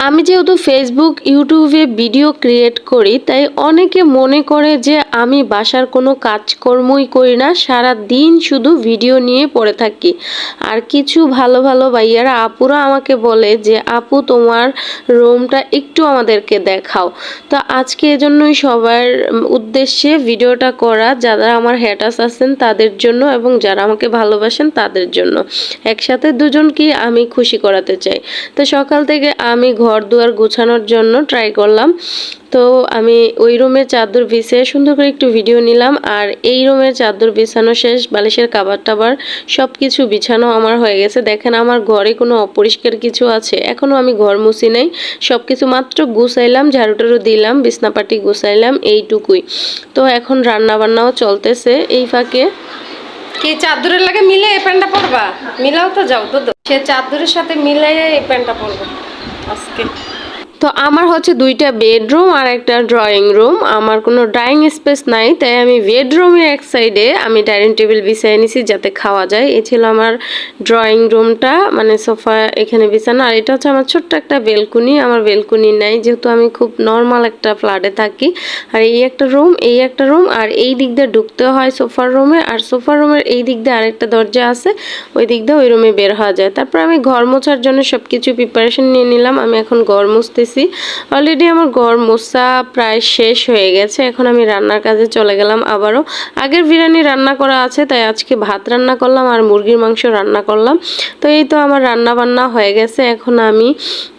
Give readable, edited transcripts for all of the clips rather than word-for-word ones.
আমি যেহেতু ফেসবুক ইউটিউবে ভিডিও ক্রিয়েট করি তাই অনেকে মনে করে যে আমি বাসার কোনো কাজকর্মই করি না, সারা দিন শুধু ভিডিও নিয়ে পড়ে থাকি। আর কিছু ভালো ভালো ভাইয়ারা আপুরা আমাকে বলে যে আপু তোমার রুমটা একটু আমাদেরকে দেখাও। তো আজকে এজন্যই সবার উদ্দেশ্যে ভিডিওটা করা, যারা আমার হ্যাটার্স আছেন তাদের জন্য এবং যারা আমাকে ভালোবাসেন তাদের জন্য, একসাথে দুজনকে আমি খুশি করাতে চাই। তো সকাল থেকে আমি ঘর দুয়ার গোছানোর জন্য ট্রাই করলাম। তো আমি ওই রুমের চাদর বিছিয়ে সুন্দর করে একটু ভিডিও নিলাম। আর এই রুমের চাদর বিছানো শেষ, বালিশের কাবার টাবার সব কিছু বিছানো আমার হয়ে গেছে। দেখেন আমার ঘরে কোনো অপরিষ্কার কিছু আছে, এখনও আমি ঘর মুছি নাই, সব কিছু মাত্র গুছাইলাম, ঝাড়ু টাড়ু দিলাম, বিছনাপাটি গুছাইলাম, এইটুকুই। তো এখন রান্না বান্নাও চলতেছে এই ফাঁকে। কি চাদরের লাগে মিলে এই প্যান্টটা পরবা? মিলাও তো যাও তো, সে চাদরের সাথে মিলাই এই প্যান্টটা পরবো আজকে। তো আমার হচ্ছে দুইটা বেডরুম আর একটা ড্রয়িং রুম, আমার কোনো ড্রয়িং স্পেস নাই, তাই আমি বেডরুমের এক সাইডে আমি ডাইনিং টেবিল বিছিয়ে নিছি যাতে খাওয়া যায়। এই ছিল আমার ড্রয়িং রুমটা, মানে সোফা এখানে বিছানো। আর এটা হচ্ছে আমার ছোট্ট একটা বেলকুনি, আমার বেলকুনি নাই যেহেতু আমি খুব নর্মাল একটা ফ্ল্যাটে থাকি। আর এই একটা রুম, এই একটা রুম, আর এই দিক দিয়ে ঢুকতে হয় সোফার রুমে, আর সোফার রুমের এই দিক দিয়ে আরেকটা দরজা আছে, ওই দিক দিয়ে ওই রুমে বের হওয়া যায়। তারপর আমি ঘর মোছার জন্য সব কিছু প্রিপারেশন নিয়ে নিলাম। আমি এখন ঘর মুছতেছি। অলরেডি আমার ঘর মোছা প্রায় শেষ হয়ে গেছে, এখন আমি রান্নার কাজে চলে গেলাম আবারও। আগের বিরিয়ানি রান্না করা আছে তাই আজকে ভাত রান্না করলাম আর মুরগির মাংস রান্না করলাম। তো এই তো আমার রান্না বান্না হয়ে গেছে। এখন আমি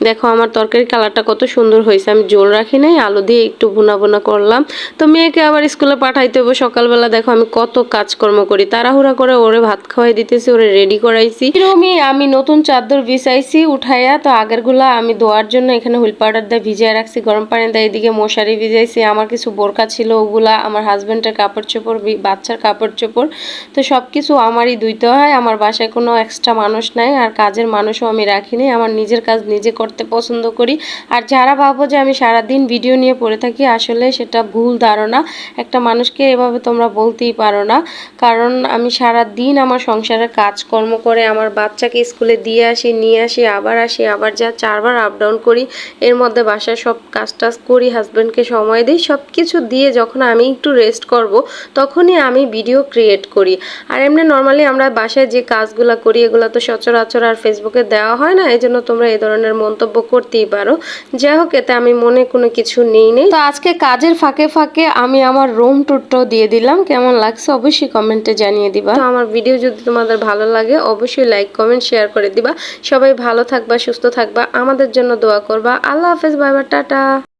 দেখো আমার তরকারি কালারটা কত সুন্দর হয়েছে, আমি জোল রাখি নাই, আলু দিয়ে একটু ভুনা ভুনা করলাম। তো মেয়েকে আবার স্কুলে পাঠাইতে হবে সকালবেলা, দেখো আমি কত কাজকর্ম করি, তাড়াহুড়া করে ওরে ভাত খাওয়াই দিতেছি, ওরে রেডি করাইছি। এরকমই আমি নতুন চাদর বিছাইছি উঠাইয়া, তো আগেরগুলা আমি ধোয়ার জন্য এখানে হুইল পাউডার দিয়ে ভিজিয়ে রাখছি, গরম পানি দিয়ে এদিকে মশারি ভিজাইছি। আমার কিছু বোরকা ছিল ওগুলা, আমার হাজব্যান্ডের কাপড় চোপড়, বাচ্চার কাপড় চোপড়, তো সব কিছু আমারই ধুইতে হয়। আমার বাসায় কোনো এক্সট্রা মানুষ নাই আর কাজের মানুষও আমি রাখিনি, আমার নিজের কাজ নিজে করতে পছন্দ করি। আর যারা ভাবো যে আমি সারাদিন ভিডিও নিয়ে পড়ে থাকি, আসলে সেটা ভুল ধারণা। একটা মানুষকে এভাবে তোমরা বলতেই পারো না, কারণ আমি সারা দিন আমার সংসারের কাজকর্ম করে আমার বাচ্চাকে স্কুলে দিয়ে আসি, নিয়ে আসি, আবার আসি, আবার যা 4বার আপ ডাউন করি, এর মধ্যে বাসায় সব কাজ টাজ করি, হাজব্যান্ডকে সময় দিই, সব কিছু দিয়ে যখন আমি একটু রেস্ট করব তখনই আমি ভিডিও ক্রিয়েট করি। আর এমনি নর্মালি আমরা বাসায় যে কাজগুলো করি এগুলো তো সচরাচর আর ফেসবুকে দেওয়া হয় না, এই জন্য তোমরা এই ধরনের মন্তব্য করতেই পারো। যাই হোক, এতে আমি মনে কোনো কিছু নেই। তো আজকে কাজের ফাঁকে ফাঁকে আমি আমার রুম টুরটাও দিয়ে দিলাম, কেমন লাগছে অবশ্যই কমেন্টে জানিয়ে দিবা। তো আমার ভিডিও যদি তোমাদের ভালো লাগে অবশ্যই লাইক কমেন্ট শেয়ার করে দিবা। সবাই ভালো থাকবা, সুস্থ থাকবা, আমাদের জন্য দোয়া করবা। আল্লাহ হাফেজ, বাই বাই, টাটা।